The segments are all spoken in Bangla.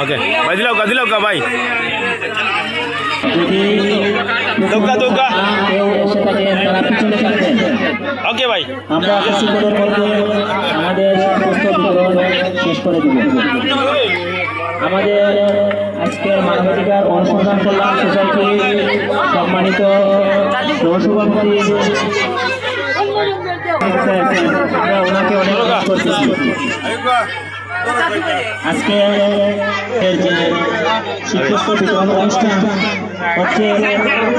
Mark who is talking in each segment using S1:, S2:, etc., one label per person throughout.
S1: ওকে ভাই দিলাও কা ভাই দৌকা ওকে ভাই
S2: আমরা কিছুক্ষণের মধ্যে আমাদের পুস্তক বিতরণ শেষ করে দেব। আমাদের আজকের মানবাধিকার অনুসন্ধান কল্যাণ সোসাইটি সম্মানিত সহসভাপতি আমরা ওনাকে অনেক করতেছি। আজকে যে শিক্ষক বিতরণ অনুষ্ঠান হচ্ছে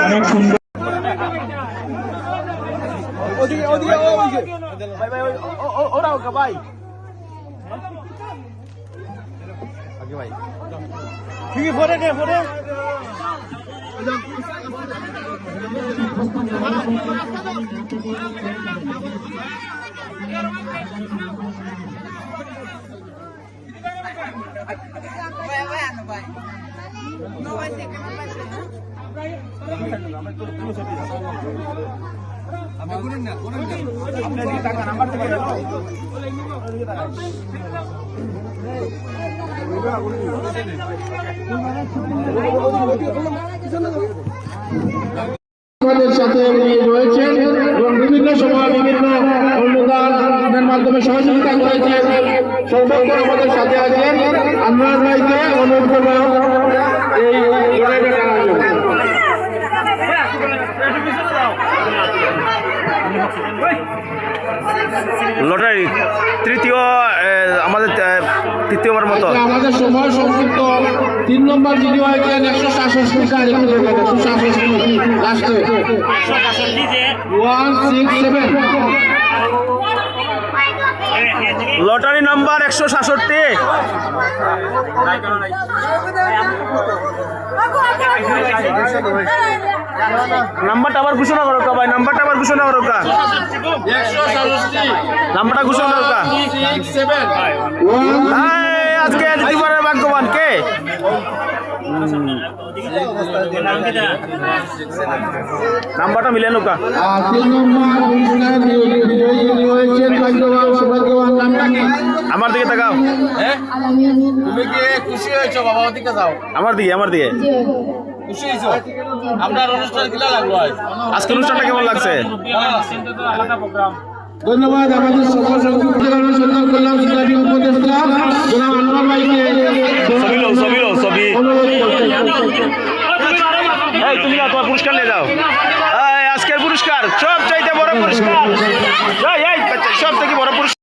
S2: অনেক সুন্দর।
S3: আমাদের সাথে রয়েছেন এবং বিভিন্ন সময় বিভিন্ন অনুদানের মাধ্যমে সহযোগিতা করেছেন। সর্বক্ষণ আমাদের সাথে আছেন। আমরা ভাইকে অনুরোধ করব এই
S1: লটারি তৃতীয়বার মতো
S3: আমাদের সময় সংক্ষিপ্ত 3 নম্বর যিনি হয়েছেন 167 লাস্টে 167
S1: লটারি নাম্বার 166 নাম্বারটা আবার ঘোষণা করো ভাই নাম্বারটা আবার ঘোষণা করো নাম্বারটা ঘোষণা করো আজকে দ্বিতীয়বারের ভাগ্যবান কে নাম্বারটা মিলে নোকা আমার দিকে তাকাও
S4: তুমি কি খুশি হয়েছো বাবা ওদিকে যাও
S1: আমার দিকে
S4: খুশি হয়েছো আপনার অনুষ্ঠান কিলা লাগলো
S1: আজকে অনুষ্ঠানটা কেমন লাগছে
S3: ধন্যবাদ আমাদের সকল অনুসন্ধান করলাম সোসাইটি উপদেষ্টা জনাব আনোয়ার ভাইকে
S1: ছবি এই তুমি না তোমার পুরস্কার নিয়ে যাও আজকের পুরস্কার সব চাইতে বড় পুরস্কার সব থেকে বড় পুরস্কার